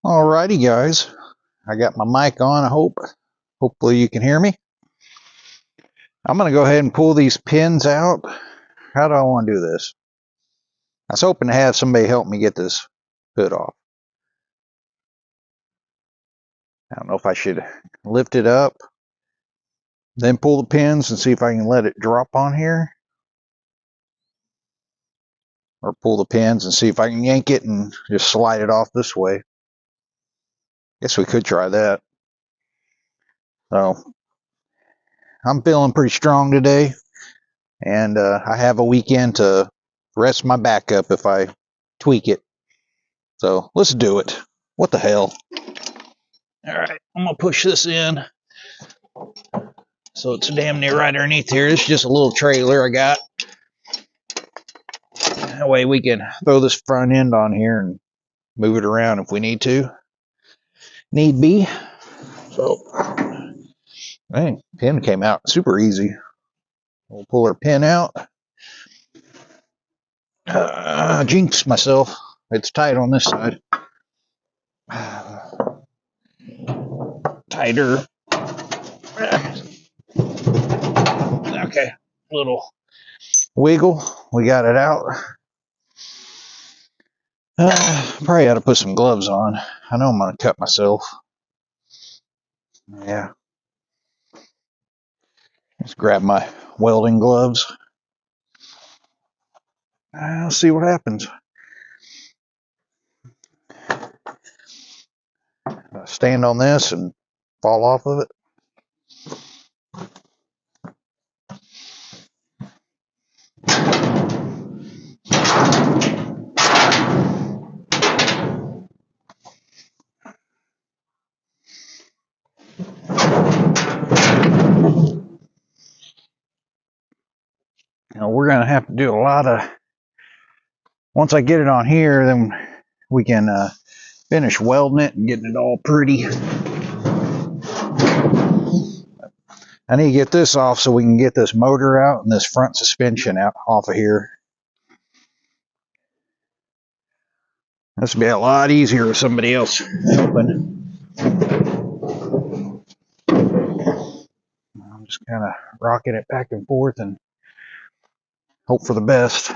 Alrighty guys, I got my mic on. Hopefully you can hear me. I'm going to go ahead and pull these pins out. How do I want to do this? I was hoping to have somebody help me get this hood off. I don't know if I should lift it up, then pull the pins and see if I can let it drop on here, or pull the pins and see if I can yank it and just slide it off this way. Guess we could try that. So I'm feeling pretty strong today, and I have a weekend to rest my back up if I tweak it. So let's do it. What the hell? Alright, I'm gonna push this in so it's damn near right underneath here. This is just a little trailer I got. That way we can throw this front end on here and move it around if we need to. Need be. So, man, pin came out super easy. We'll pull our pin out. Jinx myself. It's tight on this side. Tighter. Okay, little wiggle. We got it out. Probably ought to put some gloves on. I know I'm going to cut myself. Yeah. Let's grab my welding gloves. I'll see what happens. Stand on this and fall off of it. Now we're going to have to do a lot of, once I get it on here, then we can finish welding it and getting it all pretty. I need to get this off so we can get this motor out and this front suspension out off of here. This would be a lot easier with somebody else helping. I'm just kind of rocking it back and forth and hope for the best.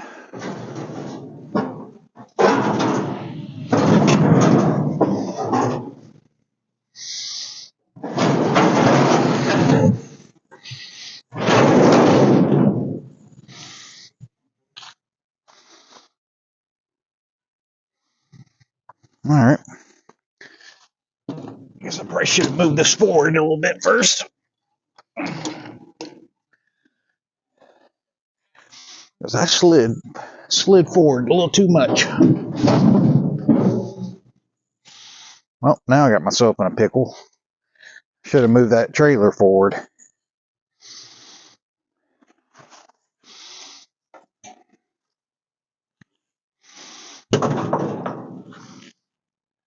All right. Guess I probably should have moved this forward a little bit first. Because I slid forward a little too much. Well, now I got myself in a pickle. Should have moved that trailer forward.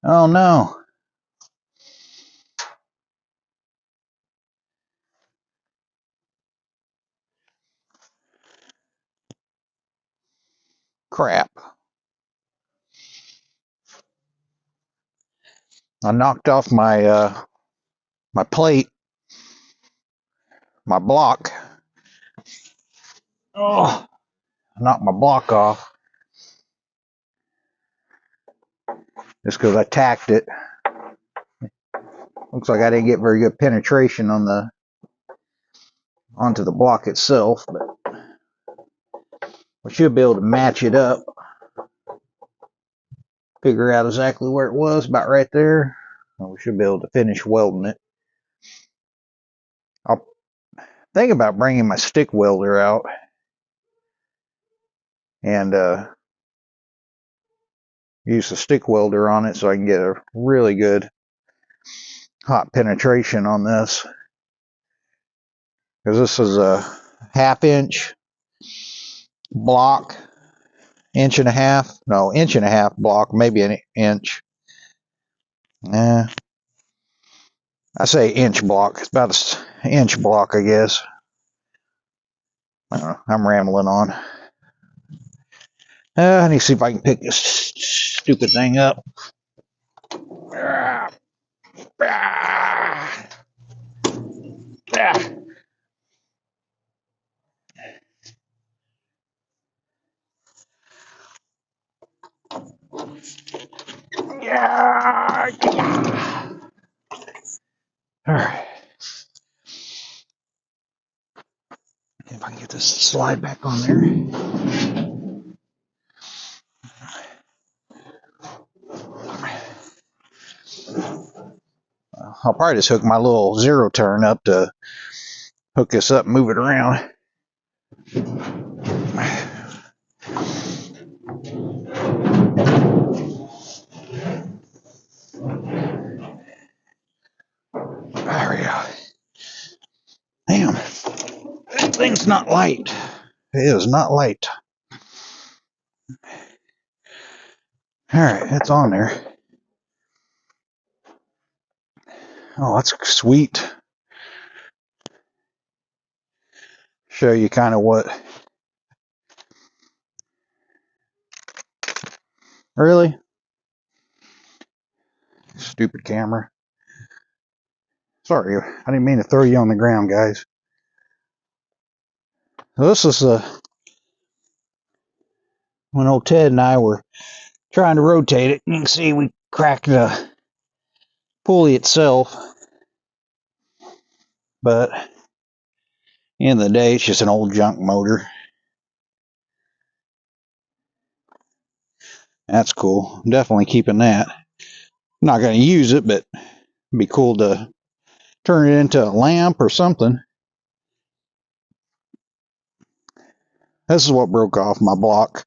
Oh no. Crap. I knocked off my my plate, my block. Oh, I knocked my block off. Just because I tacked it. Looks like I didn't get very good penetration on onto the block itself, but we should be able to match it up. Figure out exactly where it was, about right there. And we should be able to finish welding it. I'll think about bringing my stick welder out and use the stick welder on it so I can get a really good hot penetration on this. Because this is a 1/2 inch block, 1.5 inch, inch block, maybe an inch. I say inch block. It's about an inch block, I guess. I don't know. I'm rambling on. I need to see if I can pick this stupid thing up. Yeah. Yeah. All right. If I can get this slide back on there. I'll probably just hook my little zero turn up to hook this up and move it around. There we go. Damn. That thing's not light. It is not light. Alright, it's on there. Oh, that's sweet. Show you kind of what. Really? Stupid camera. Sorry, I didn't mean to throw you on the ground, guys. So this is when old Ted and I were trying to rotate it. You can see we cracked the pulley itself. But at the end of the day, it's just an old junk motor. That's cool. I'm definitely keeping that. I'm not going to use it, but it'd be cool to turn it into a lamp or something. This is what broke off my block.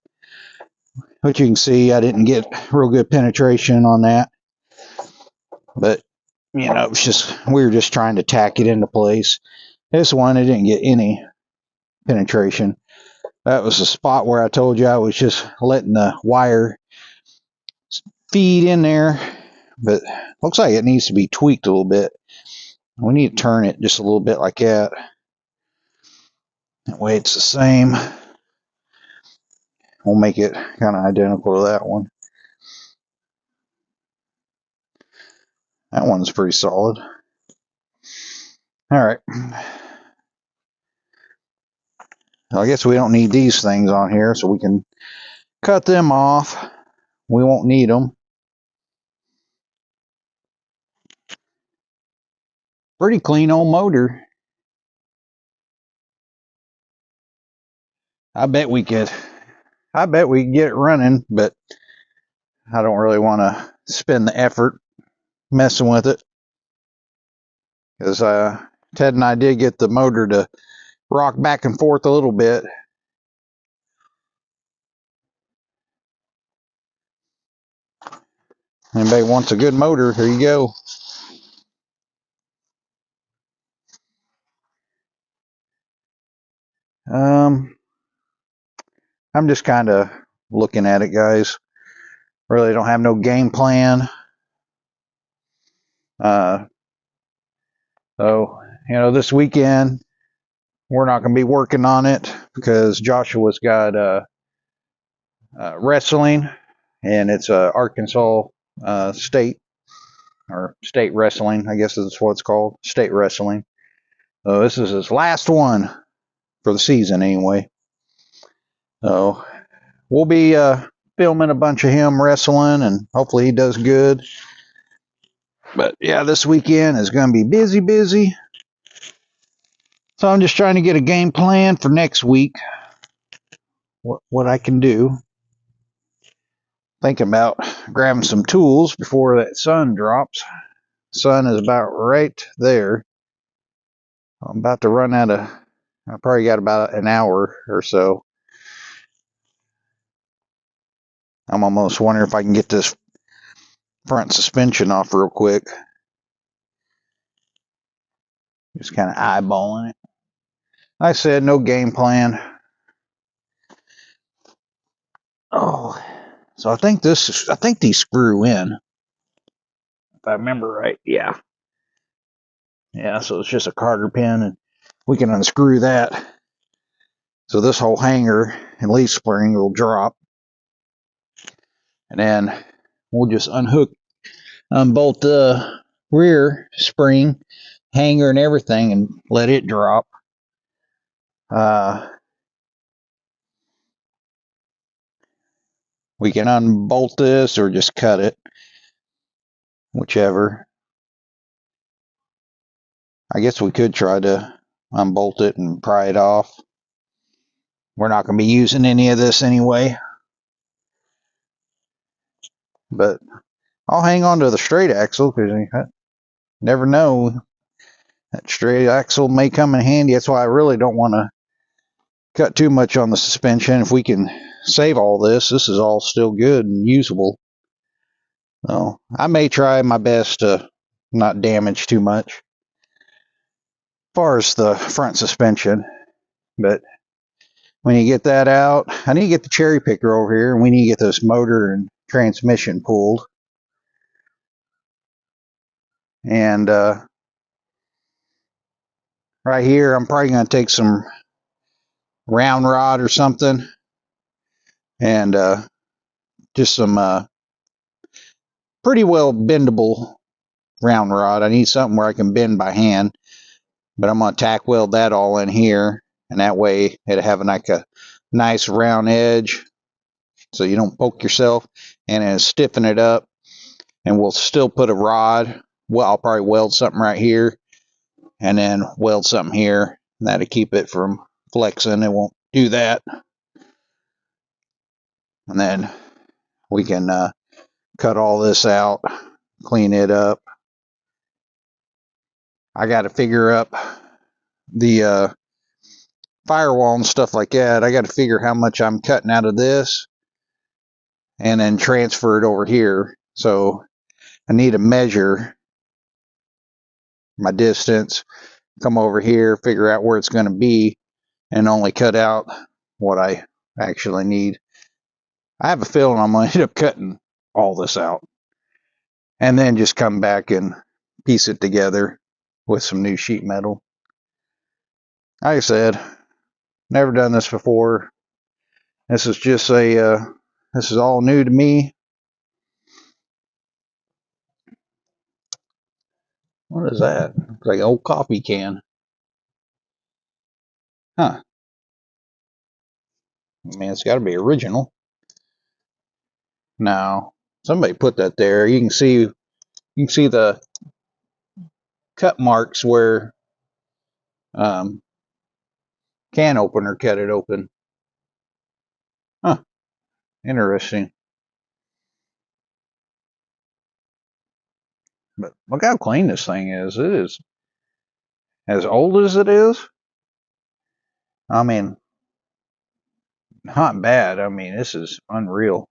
But you can see I didn't get real good penetration on that. But, you know, it's just, we were just trying to tack it into place. This one, I didn't get any penetration. That was the spot where I told you I was just letting the wire feed in there. But looks like it needs to be tweaked a little bit. We need to turn it just a little bit like that. That way it's the same. We'll make it kind of identical to that one. That one's pretty solid. All right. I guess we don't need these things on here, so we can cut them off. We won't need them. Pretty clean old motor. I bet we could get it running, but I don't really want to spend the effort messing with it. Because Ted and I did get the motor to rock back and forth a little bit. Anybody wants a good motor, here you go. I'm just kind of looking at it, guys. Really don't have no game plan. So, you know, this weekend we're not going to be working on it because Joshua's got wrestling, and it's Arkansas state, or state wrestling, I guess is what it's called, state wrestling. So this is his last one for the season anyway. So we'll be filming a bunch of him wrestling, and hopefully he does good. But yeah, this weekend is going to be busy. So I'm just trying to get a game plan for next week. What I can do. Thinking about grabbing some tools before that sun drops. Sun is about right there. I'm about to run out of, I probably got about an hour or so. I'm almost wondering if I can get this front suspension off real quick. Just kind of eyeballing it. Like I said, no game plan. Oh, so I think these screw in. If I remember right, yeah. Yeah, so it's just a Carter pin, and we can unscrew that. So this whole hanger and leaf spring will drop. And then we'll just unbolt the rear spring, hanger, and everything, and let it drop. We can unbolt this or just cut it, whichever. I guess we could try to unbolt it and pry it off. We're not going to be using any of this anyway. But I'll hang on to the straight axle because you never know. That straight axle may come in handy. That's why I really don't want to cut too much on the suspension. If we can save all this, this is all still good and usable. So I may try my best to not damage too much as far as the front suspension. But when you get that out, I need to get the cherry picker over here, and we need to get this motor and transmission pulled. And right here, I'm probably going to take some round rod or something, and just some pretty well bendable round rod. I need something where I can bend by hand, but I'm going to tack weld that all in here, and that way it'll have like a nice round edge so you don't poke yourself, and it'll stiffen it up. And we'll still put a rod. Well, I'll probably weld something right here and then weld something here, and that'll keep it from flexing. It won't do that. And then we can cut all this out, clean it up. I got to figure up the firewall and stuff like that. I got to figure how much I'm cutting out of this and then transfer it over here. So I need to measure my distance, come over here, figure out where it's going to be, and only cut out what I actually need. I have a feeling I'm going to end up cutting all this out and then just come back and piece it together with some new sheet metal. Like I said, never done this before. This is just this is all new to me. What is that? It's like an old coffee can. Huh. I mean, it's got to be original. No, somebody put that there. You can see the cut marks where can opener cut it open. Huh. Interesting. But look how clean this thing is. It is as old as it is. I mean, not bad. I mean, this is unreal.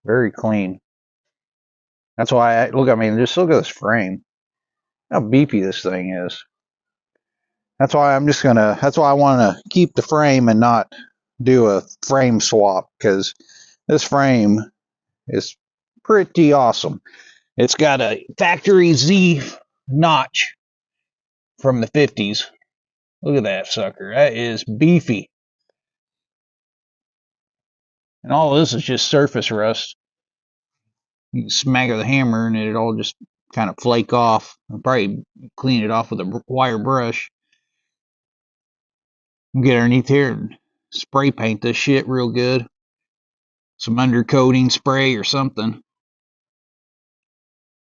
Very clean. That's why look. I mean, just look at this frame. How beefy this thing is. That's why That's why I want to keep the frame and not do a frame swap, because this frame is pretty awesome. It's got a factory Z notch from the 50s. Look at that sucker. That is beefy. And all this is just surface rust. You can smack with a hammer and it'll all just kind of flake off. I'll probably clean it off with a wire brush. Get underneath here and spray paint this shit real good. Some undercoating spray or something.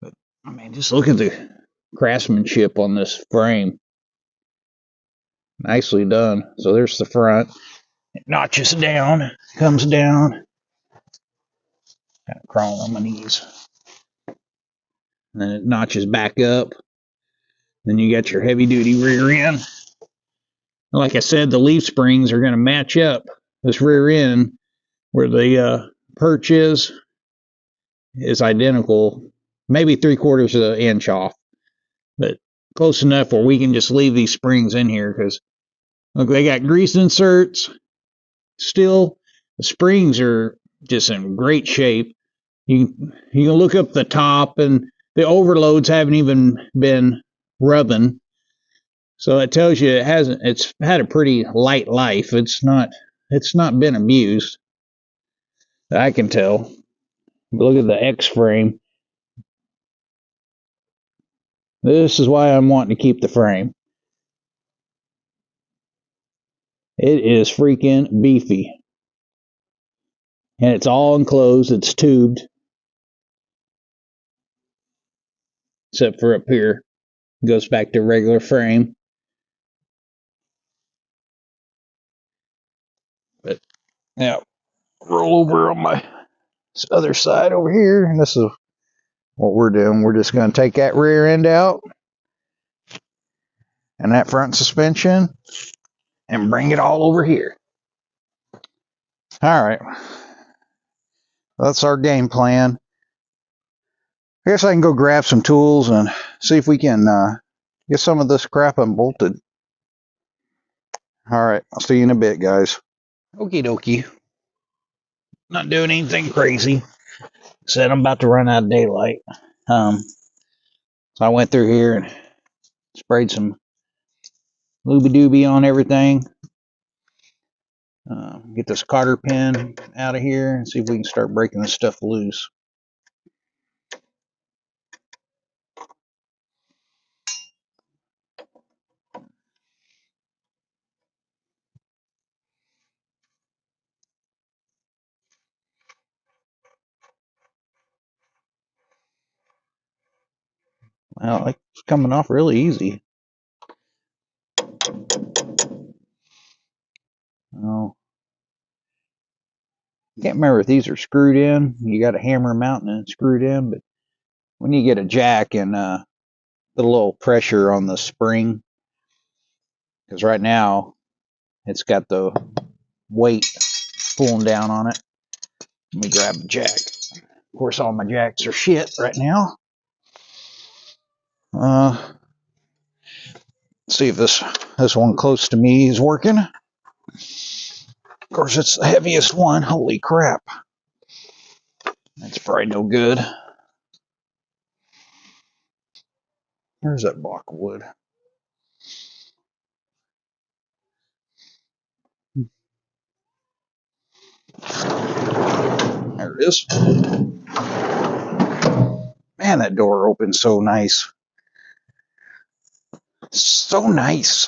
But I mean, just look at the craftsmanship on this frame. Nicely done. So there's the front. It notches down, comes down. Kind of crawling on my knees. And then it notches back up. Then you got your heavy duty rear end. Like I said, the leaf springs are going to match up. This rear end, where the perch is identical, maybe 3/4 of an inch off, but close enough where we can just leave these springs in here, because look, they got grease inserts. Still, the springs are just in great shape. You can look up the top, and the overloads haven't even been rubbing. So it tells you it's had a pretty light life. It's not been abused. I can tell. But look at the X frame. This is why I'm wanting to keep the frame. It is freaking beefy. And it's all enclosed, it's tubed. Except for up here. It goes back to regular frame. But now roll over on my other side over here, and this is what we're doing. We're just going to take that rear end out and that front suspension and bring it all over here. All right, that's our game plan. I guess I can go grab some tools and see if we can get some of this crap unbolted. All right, I'll see you in a bit, guys. Okie dokie. Not doing anything crazy. Said I'm about to run out of daylight. So I went through here and sprayed some looby dooby on everything. Get this cotter pin out of here and see if we can start breaking this stuff loose. Well, it's coming off really easy. Oh, I can't remember if these are screwed in. You got to hammer them out and then screwed in, but when you get a jack and put a little pressure on the spring, because right now it's got the weight pulling down on it. Let me grab the jack. Of course, all my jacks are shit right now. See if this one close to me is working. Of course, it's the heaviest one. Holy crap. That's probably no good. Where's that block of wood? There it is. Man, that door opens so nice. So nice.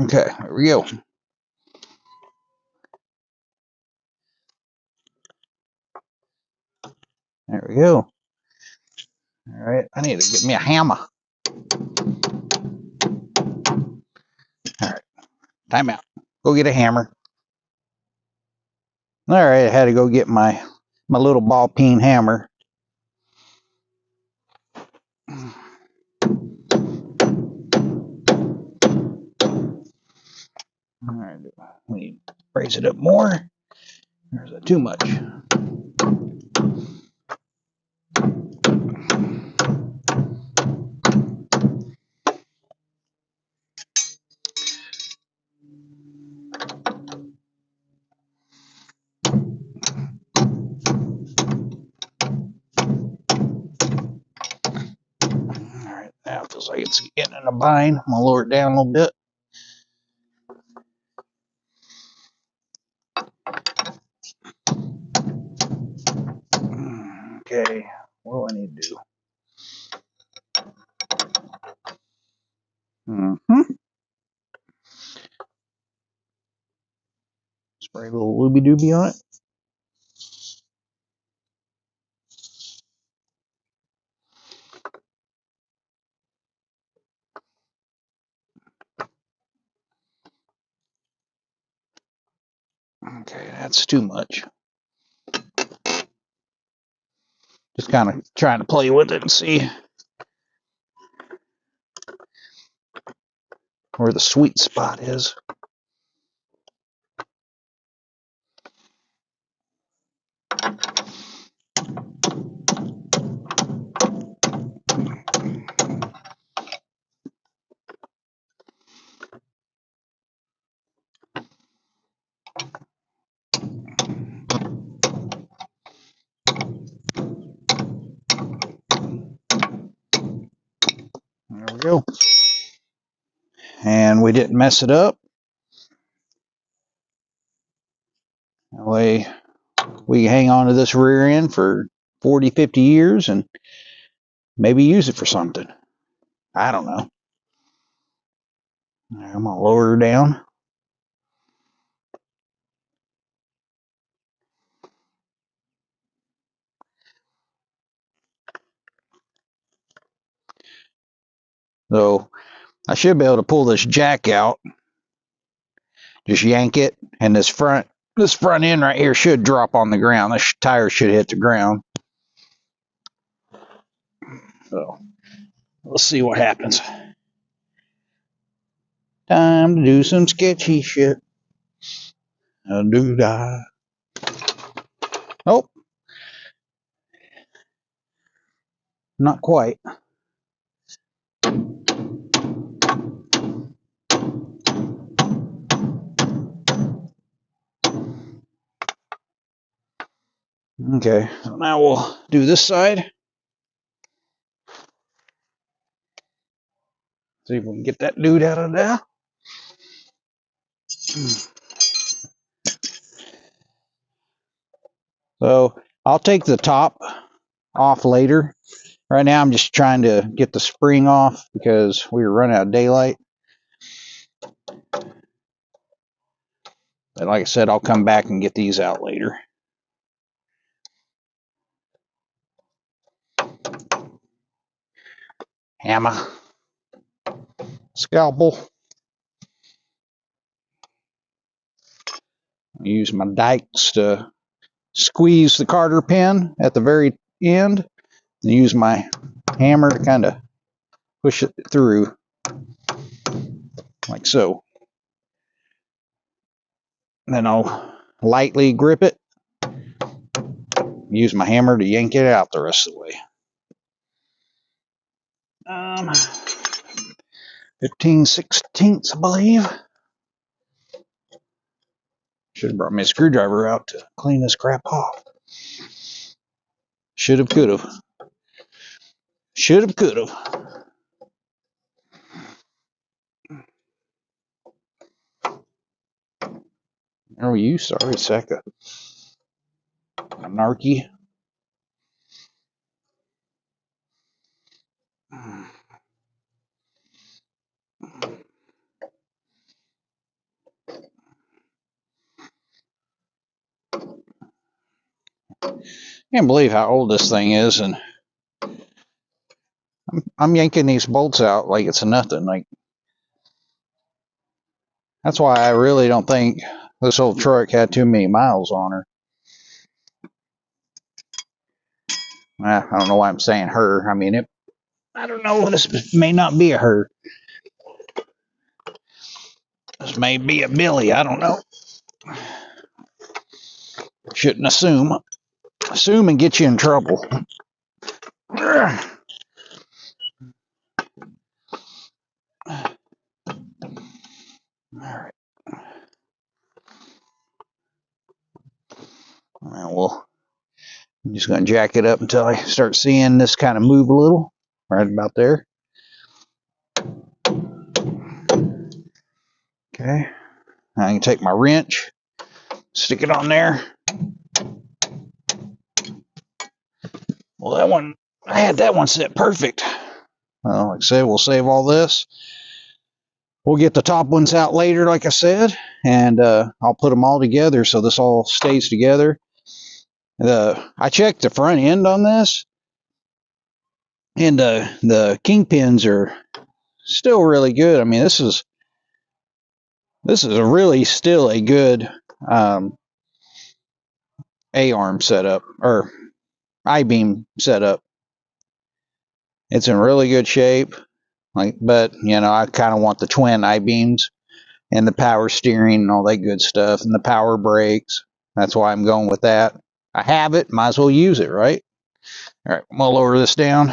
Okay, here we go. There we go. All right, I need to get me a hammer. All right, time out. Go get a hammer. All right, I had to go get my little ball peen hammer. All right, we need to raise it up more. There's that too much. Alright, that feels like it's getting in a bind. I'm going to lower it down a little bit. Okay, what do I need to do? Spray a little looby dooby on it. Okay, that's too much. Just kind of trying to play with it and see where the sweet spot is. There we go. And we didn't mess it up. That way we hang on to this rear end for 40, 50 years and maybe use it for something. I don't know. I'm going to lower her down. So I should be able to pull this jack out. Just yank it, and this front end right here should drop on the ground. This tire should hit the ground. So let's see what happens. Time to do some sketchy shit. Do-da. Oh, not quite. Okay, so now we'll do this side. See if we can get that dude out of there. So I'll take the top off later. Right now I'm just trying to get the spring off because we were running out of daylight. But like I said, I'll come back and get these out later. Hammer. Scalpel. I use my dikes to squeeze the carter pin at the very end and use my hammer to kind of push it through like so. And then I'll lightly grip it, use my hammer to yank it out the rest of the way. 15/16, I believe. Should have brought my screwdriver out to clean this crap off. Should have, could have. Should have, could have. Oh, you sorry sack of anarchy. Can't believe how old this thing is, and I'm yanking these bolts out like it's nothing. Like, that's why I really don't think this old truck had too many miles on her. I don't know why I'm saying her. I mean, I don't know. This may not be a her. This may be a Billy. I don't know. Shouldn't assume. Assume and get you in trouble. All right. Well, I'm just going to jack it up until I start seeing this kind of move a little. Right about there. Okay. I can take my wrench, stick it on there. Well, that one, I had that one set perfect. Well, like I said, we'll save all this. We'll get the top ones out later, like I said, and I'll put them all together so this all stays together. I checked the front end on this, and the kingpins are still really good. I mean, this is really still a good A-arm setup, or I-beam setup. It's in really good shape. But you know, I kind of want the twin I-beams and the power steering and all that good stuff, and the power brakes. That's why I'm going with that. I have it, might as well use it, right? All right, I'm gonna lower this down.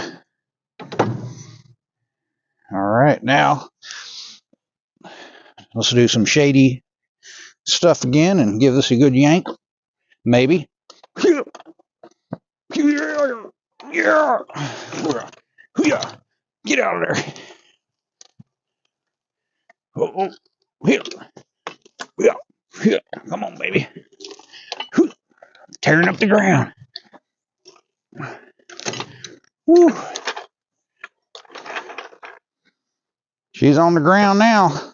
All right, now let's do some shady stuff again and give this a good yank. Maybe. Yeah. Get out of there. Oh, yeah. Come on, baby. Tearing up the ground. Whew. She's on the ground now.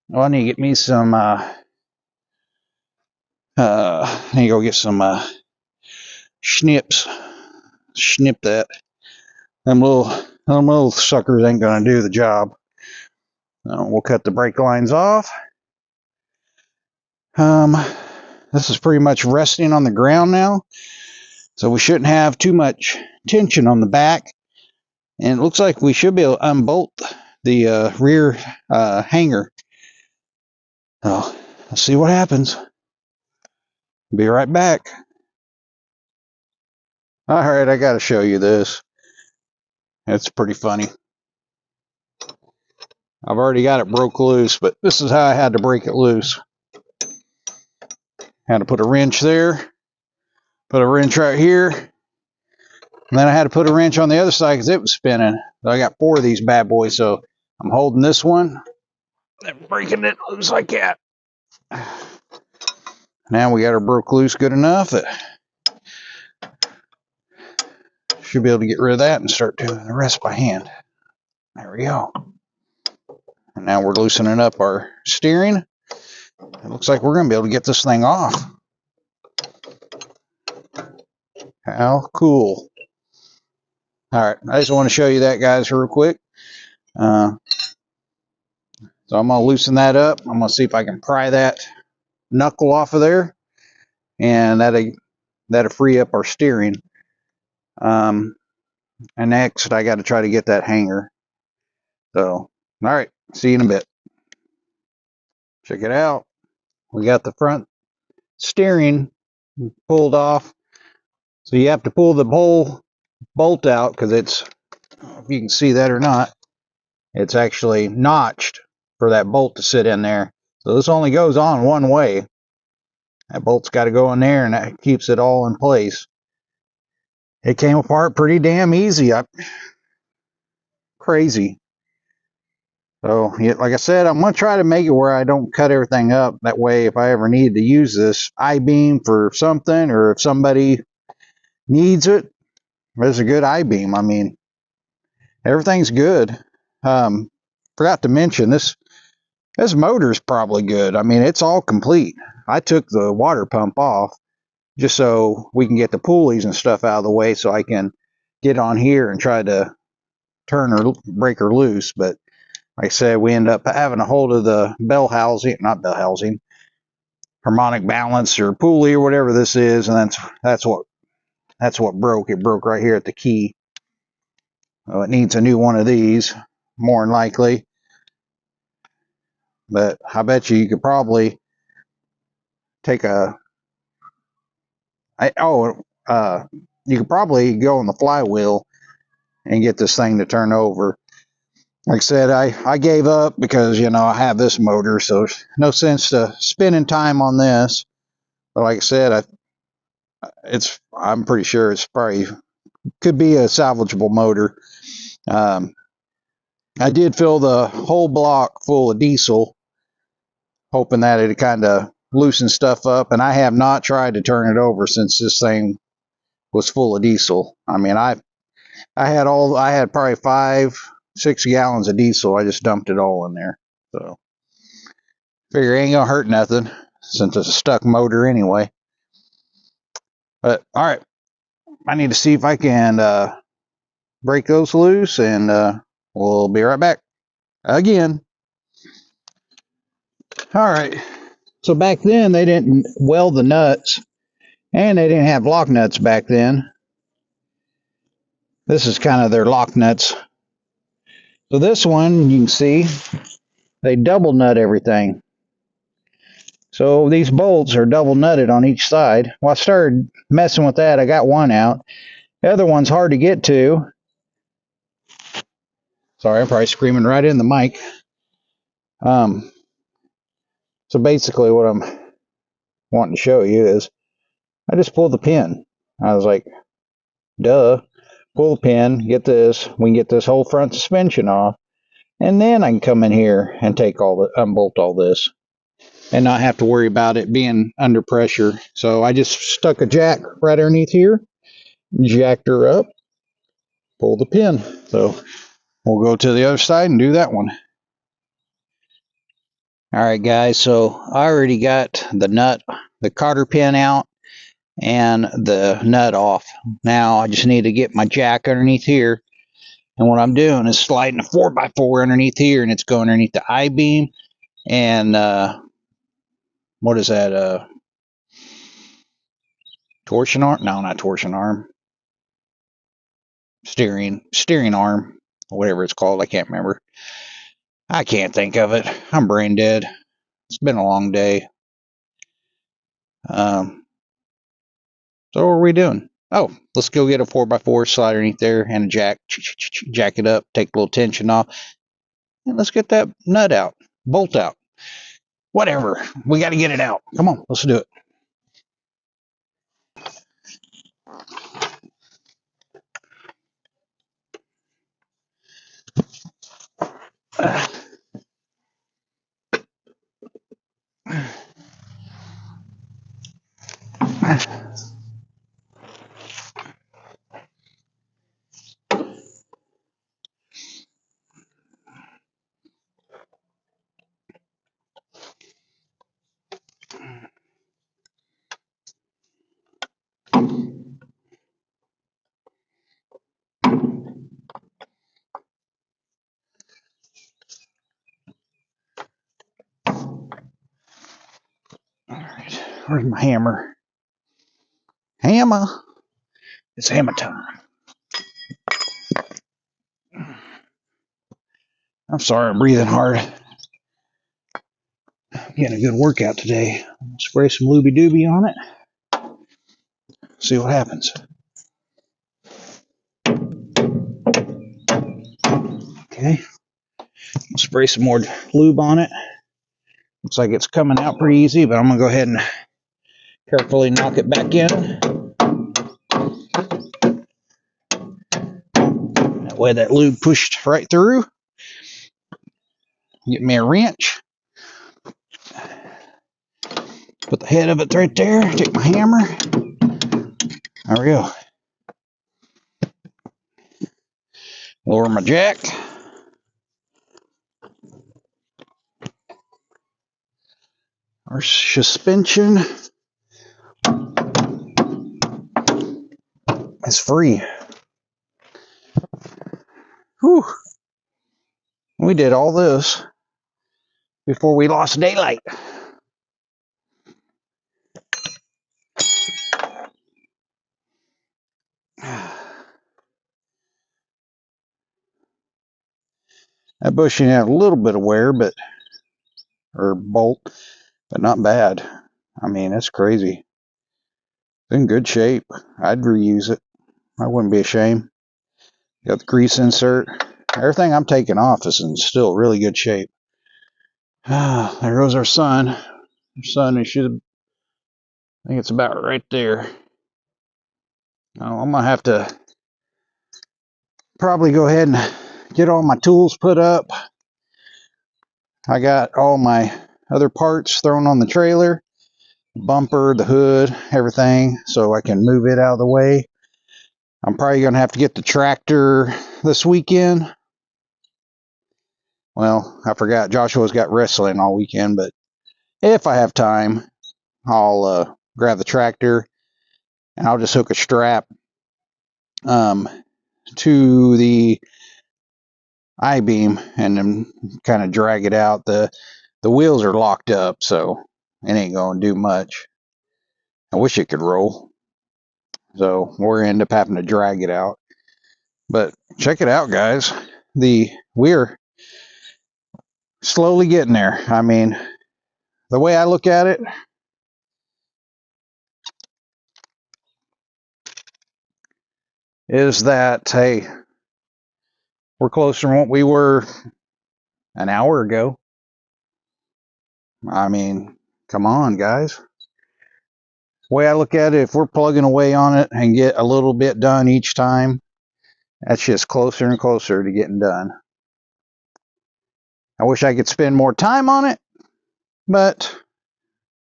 Well, I need to get me some, I need to go get some, snips. Snip that. Them little suckers ain't gonna do the job. We'll cut the brake lines off. This is pretty much resting on the ground now, so we shouldn't have too much tension on the back. And it looks like we should be able to unbolt the rear hanger. So let's see what happens. Be right back. All right, I got to show you this. It's pretty funny. I've already got it broke loose, but this is how I had to break it loose. Had to put a wrench there, put a wrench right here, and then I had to put a wrench on the other side because it was spinning. So I got 4 of these bad boys, so I'm holding this one and breaking it loose like that. Now we got her broke loose good enough that should be able to get rid of that and start doing the rest by hand. There we go. And now we're loosening up our steering. It looks like we're going to be able to get this thing off. How cool. Alright, I just want to show you that, guys, real quick. So I'm going to loosen that up. I'm going to see if I can pry that knuckle off of there. And that'll free up our steering. And next, I got to try to get that hanger. So, alright, see you in a bit. Check it out. We got the front steering pulled off. So you have to pull the whole bolt out because it's, if you can see that or not, it's actually notched for that bolt to sit in there. So this only goes on one way. That bolt's got to go in there, and that keeps it all in place. It came apart pretty damn easy. Crazy. So, yeah, like I said, I'm going to try to make it where I don't cut everything up. That way, if I ever need to use this I-beam for something, or if somebody needs it, there's a good I-beam. I mean, everything's good. Forgot to mention, this motor's probably good. I mean, it's all complete. I took the water pump off just so we can get the pulleys and stuff out of the way so I can get on here and try to turn or break her loose. But like I said, we end up having a hold of the harmonic balance or pulley or whatever this is, and that's what broke. It broke right here at the key. Well, it needs a new one of these, more than likely. But I bet you could probably take you could probably go on the flywheel and get this thing to turn over. Like I said, I gave up because, I have this motor, so there's no sense to spending time on this. But like I said, I'm pretty sure it's probably could be a salvageable motor. I did fill the whole block full of diesel, hoping that it'd kind of loosen stuff up, and I have not tried to turn it over since this thing was full of diesel. I mean, I had probably 5-6 gallons of diesel. I just dumped it all in there. So figure it ain't gonna hurt nothing since it's a stuck motor anyway. But all right, I need to see if I can break those loose, and we'll be right back again. All right, so back then they didn't weld the nuts, and they didn't have lock nuts back then. This is kind of their lock nuts. So this one, you can see, they double nut everything. So these bolts are double nutted on each side. Well, I started messing with that. I got one out. The other one's hard to get to. Sorry, I'm probably screaming right in the mic. So basically what I'm wanting to show you is I just pulled the pin. I was like, duh, pull the pin, get this. We can get this whole front suspension off. And then I can come in here and unbolt all this. and not have to worry about it being under pressure. So I just stuck a jack right underneath here, jacked her up, pull the pin. So we'll go to the other side and do that one. Alright guys, so I already got the nut, the cotter pin out and the nut off. Now I just need to get my jack underneath here, and what I'm doing is sliding a 4x4 underneath here, and it's going underneath the I-beam and what is that, torsion arm? No, not torsion arm. Steering arm, whatever it's called. I can't remember. I can't think of it. I'm brain dead. It's been a long day. So what are we doing? Oh, let's go get a 4x4, slide underneath there, and a jack. Jack it up, take a little tension off, and let's get that nut out, bolt out, whatever. We got to get it out. Come on, let's do it. All right, where's my hammer? Hammer. It's hammer time. I'm sorry, I'm breathing hard. Getting a good workout today. Spray some looby dooby on it. See what happens. Okay. Spray some more lube on it. Looks like it's coming out pretty easy, but I'm going to go ahead and carefully knock it back in. That way that lube pushed right through. Get me a wrench. Put the head of it right there. Take my hammer. There we go. Lower my jack. Our suspension is free. Whew. We did all this before we lost daylight. That bushing had a little bit of wear, or bolt, but not bad. I mean, that's crazy. It's in good shape. I'd reuse it. I wouldn't be ashamed. Got the grease insert. Everything I'm taking off is in still really good shape. There goes our sun. Our sun, it should, I think it's about right there. Now, I'm gonna have to probably go ahead and get all my tools put up. I got all my other parts thrown on the trailer, bumper, the hood, everything, so I can move it out of the way. I'm probably gonna have to get the tractor this weekend. Well, I forgot, Joshua's got wrestling all weekend, but if I have time, I'll grab the tractor and I'll just hook a strap to the I-beam and then kind of drag it out. The wheels are locked up, so it ain't gonna do much. I wish it could roll, so we're gonna end up having to drag it out. But check it out, guys. We're slowly getting there. I mean, the way I look at it, is that, hey, we're closer than what we were an hour ago. I mean, come on, guys. The way I look at it, if we're plugging away on it and get a little bit done each time, that's just closer and closer to getting done. I wish I could spend more time on it, but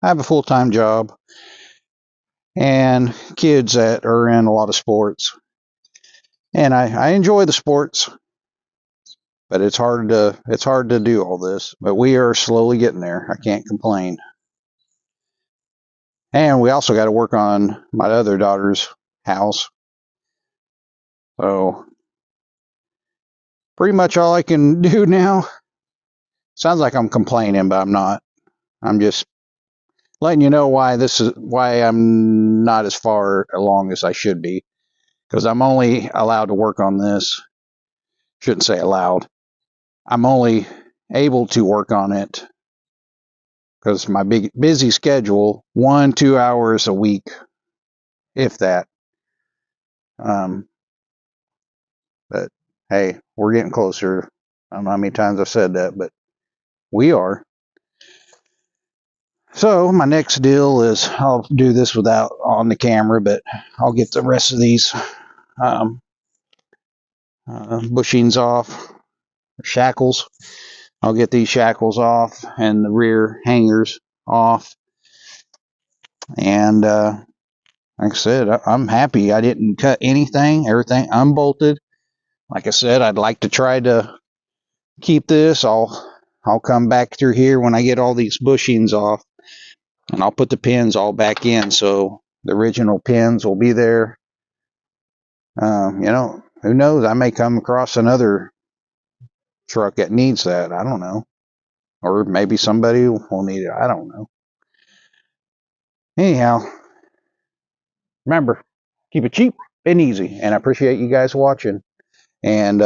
I have a full-time job and kids that are in a lot of sports. And I enjoy the sports, but it's hard to do all this. But we are slowly getting there. I can't complain. And we also got to work on my other daughter's house. So pretty much all I can do now. Sounds like I'm complaining, but I'm not. I'm just letting you know why I'm not as far along as I should be, because I'm only allowed to work on this. Shouldn't say allowed. I'm only able to work on it because my big busy schedule, 1-2 hours a week, if that. Um, but hey, we're getting closer. I don't know how many times I've said that, but we are. So my next deal is I'll do this without on the camera, but I'll get the rest of these um, bushings off, shackles. I'll get these shackles off and the rear hangers off. And like I said, I'm happy I didn't cut anything. Everything unbolted. Like I said, I'd like to try to keep this. I'll come back through here when I get all these bushings off, and I'll put the pins all back in, so the original pins will be there. Who knows? I may come across another truck that needs that. I don't know. Or maybe somebody will need it. I don't know. Anyhow, remember, keep it cheap and easy. And I appreciate you guys watching. And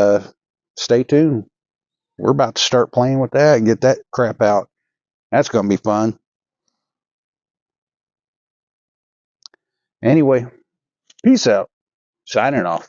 stay tuned. We're about to start playing with that and get that crap out. That's going to be fun. Anyway, peace out. Signing off.